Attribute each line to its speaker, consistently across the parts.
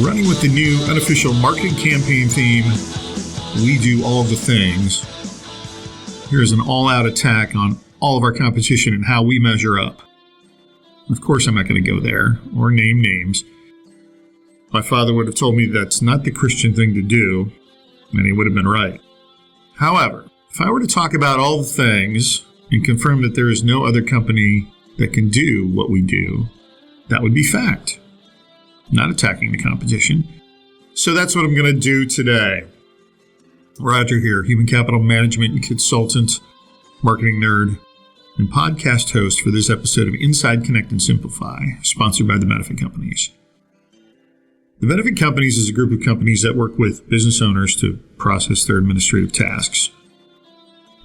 Speaker 1: Running with the new unofficial marketing campaign theme, we do all the things. Here's an all-out attack on all of our competition and how we measure up. Of course, I'm not going to go there or name names. My father would have told me that's not the Christian thing to do, and he would have been right. However, if I were to talk about all the things and confirm that there is no other company that can do what we do, that would be fact, not attacking the competition. So that's what I'm going to do today. Roger here, human capital management consultant, marketing nerd, and podcast host for this episode of Inside Connect and Simplify, sponsored by the Benefit Companies. The Benefit Companies is a group of companies that work with business owners to process their administrative tasks.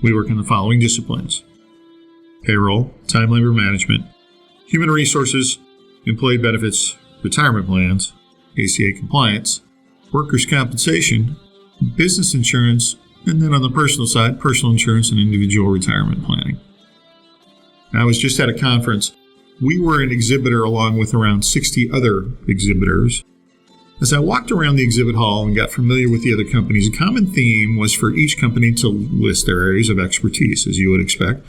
Speaker 1: We work in the following disciplines: payroll, time labor management, human resources, employee benefits, retirement plans, ACA compliance, workers' compensation, business insurance, and then on the personal side, personal insurance and individual retirement planning. I was just at a conference. We were an exhibitor along with around 60 other exhibitors. As I walked around the exhibit hall and got familiar with the other companies, a common theme was for each company to list their areas of expertise, as you would expect.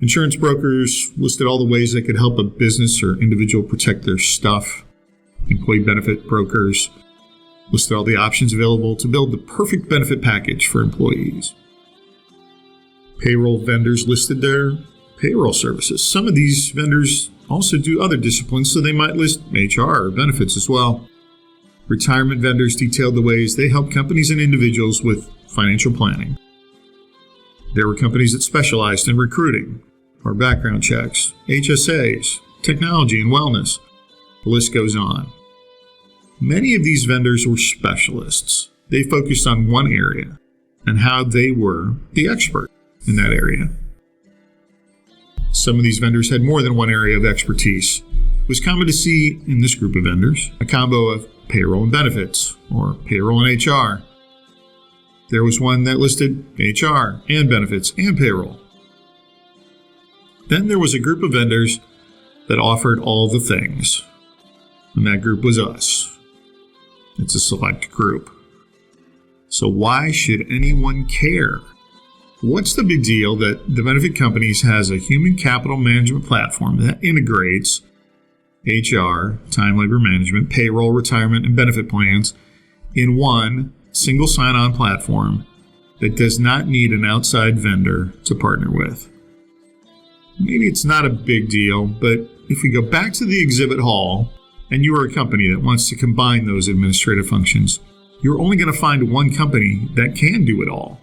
Speaker 1: Insurance brokers listed all the ways they could help a business or individual protect their stuff. Employee benefit brokers listed all the options available to build the perfect benefit package for employees. Payroll vendors listed their payroll services. Some of these vendors also do other disciplines, so they might list HR or benefits as well. Retirement vendors detailed the ways they help companies and individuals with financial planning. There were companies that specialized in recruiting or background checks, HSAs, technology, and wellness. The list goes on. Many of these vendors were specialists. They focused on one area and how they were the expert in that area. Some of these vendors had more than one area of expertise. It was common to see in this group of vendors a combo of payroll and benefits, or payroll and HR. There was one that listed HR and benefits and payroll. Then there was a group of vendors that offered all the things, and that group was us. It's a select group. So why should anyone care? What's the big deal that the Benefit Companies has a human capital management platform that integrates HR, time labor management, payroll, retirement, and benefit plans in one single sign-on platform that does not need an outside vendor to partner with? Maybe it's not a big deal, but if we go back to the exhibit hall and you are a company that wants to combine those administrative functions, you're only going to find one company that can do it all.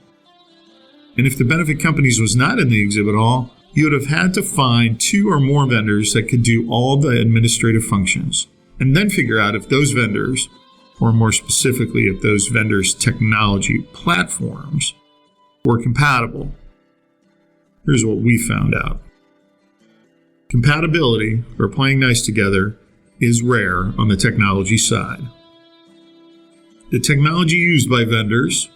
Speaker 1: And if the Benefit Companies was not in the exhibit hall, you would have had to find two or more vendors that could do all the administrative functions, and then figure out if those vendors, or more specifically, if those vendors' technology platforms were compatible. Here's what we found out. Compatibility, or playing nice together, is rare on the technology side. The technology used by vendors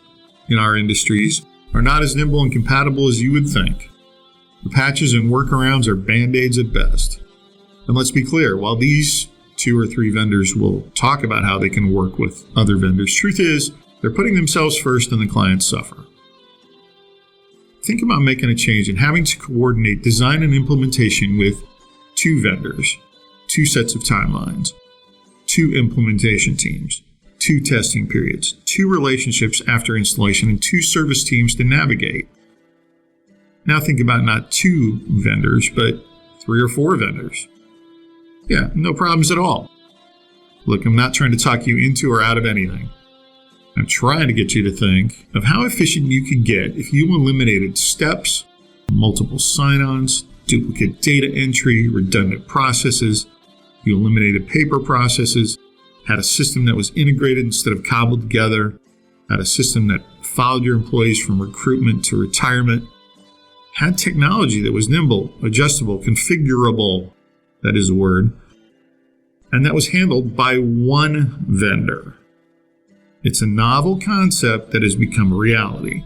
Speaker 1: in our industries are not as nimble and compatible as you would think. The patches and workarounds are band-aids at best. And let's be clear, while these 2 or 3 vendors will talk about how they can work with other vendors, truth is, they're putting themselves first and the clients suffer. Think about making a change and having to coordinate design and implementation with 2 vendors, 2 sets of timelines, 2 implementation teams, 2 testing periods, 2 relationships after installation, and 2 service teams to navigate. Now think about not 2 vendors, but 3 or 4 vendors. Yeah, no problems at all. Look, I'm not trying to talk you into or out of anything. I'm trying to get you to think of how efficient you could get if you eliminated steps, multiple sign-ons, duplicate data entry, redundant processes. You eliminated paper processes, had a system that was integrated instead of cobbled together, had a system that followed your employees from recruitment to retirement, had technology that was nimble, adjustable, configurable, that is a word, and that was handled by one vendor. It's a novel concept that has become a reality.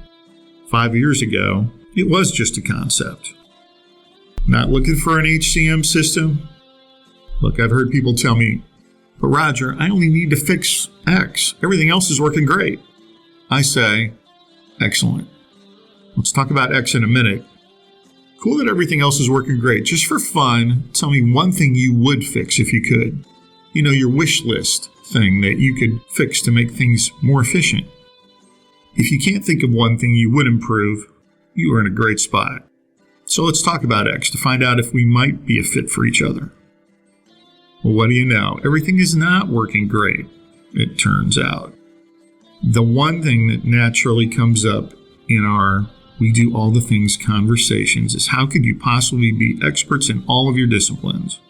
Speaker 1: 5 years ago, it was just a concept. Not looking for an HCM system? Look, I've heard people tell me, But Roger, I only need to fix X. Everything else is working great. I say, excellent. Let's talk about X in a minute. Cool that everything else is working great. Just for fun, tell me one thing you would fix if you could. You know, your wish list thing that you could fix to make things more efficient. If you can't think of one thing you would improve, you are in a great spot. So let's talk about X to find out if we might be a fit for each other. Well, what do you know? Everything is not working great, it turns out. The one thing that naturally comes up in our we do all the things conversations is how could you possibly be experts in all of your disciplines?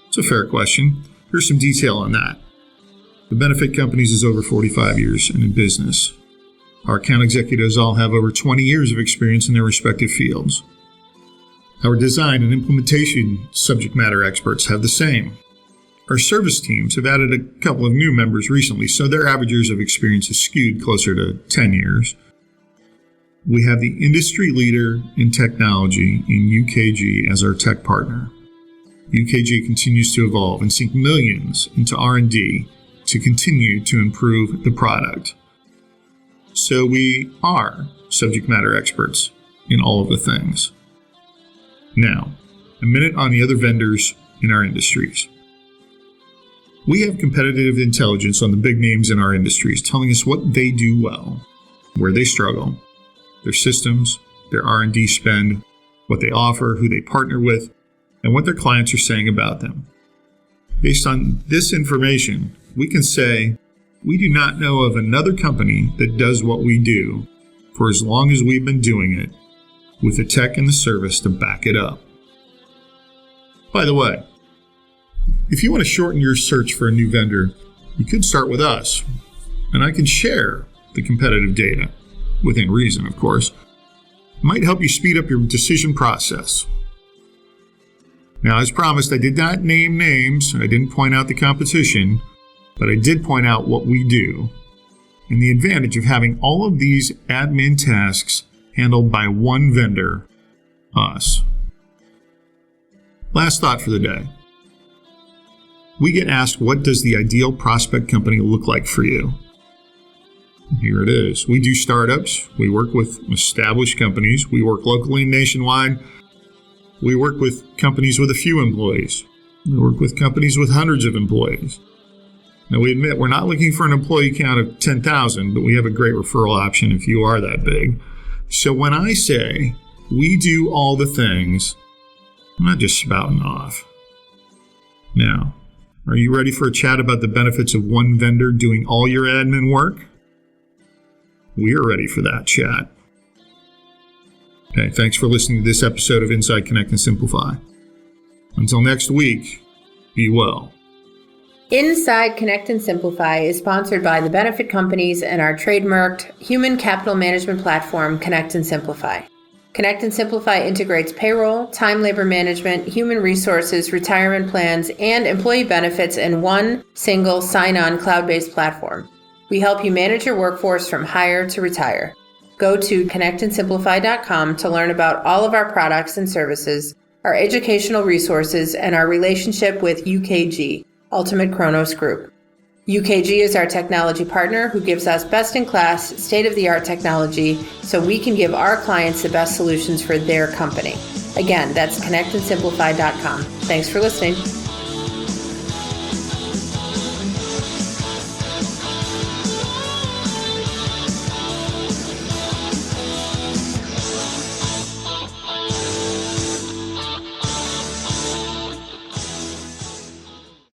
Speaker 1: It's a fair question. Here's some detail on that. The Benefit Companies is over 45 years and in business. Our account executives all have over 20 years of experience in their respective fields. Our design and implementation subject matter experts have the same. Our service teams have added a couple of new members recently, so their average years of experience is skewed closer to 10 years. We have the industry leader in technology in UKG as our tech partner. UKG continues to evolve and sink millions into R&D to continue to improve the product. So we are subject matter experts in all of the things. Now, a minute on the other vendors in our industries. We have competitive intelligence on the big names in our industries telling us what they do well, where they struggle, their systems, their R&D spend, what they offer, who they partner with, and what their clients are saying about them. Based on this information, we can say we do not know of another company that does what we do for as long as we've been doing it, with the tech and the service to back it up. By the way, if you want to shorten your search for a new vendor, you could start with us, and I can share the competitive data, within reason, of course. It might help you speed up your decision process. Now, as promised, I did not name names, I didn't point out the competition, but I did point out what we do, and the advantage of having all of these admin tasks handled by one vendor, us. Last thought for the day. We get asked, what does the ideal prospect company look like for you? Here it is. We do startups. We work with established companies. We work locally and nationwide. We work with companies with a few employees. We work with companies with hundreds of employees. Now, we admit we're not looking for an employee count of 10,000, but we have a great referral option if you are that big. So when I say we do all the things, I'm not just spouting off. Now, are you ready for a chat about the benefits of one vendor doing all your admin work? We are ready for that chat. Okay, thanks for listening to this episode of Inside Connect and Simplify. Until next week, be well.
Speaker 2: Inside Connect and Simplify is sponsored by the Benefit Companies and our trademarked human capital management platform, Connect and Simplify. Connect and Simplify integrates payroll, time labor management, human resources, retirement plans, and employee benefits in one single sign-on cloud-based platform. We help you manage your workforce from hire to retire. Go to connectandsimplify.com to learn about all of our products and services, our educational resources, and our relationship with UKG, Ultimate Kronos Group. UKG is our technology partner who gives us best-in-class, state-of-the-art technology so we can give our clients the best solutions for their company. Again, that's connectandsimplify.com. Thanks for listening.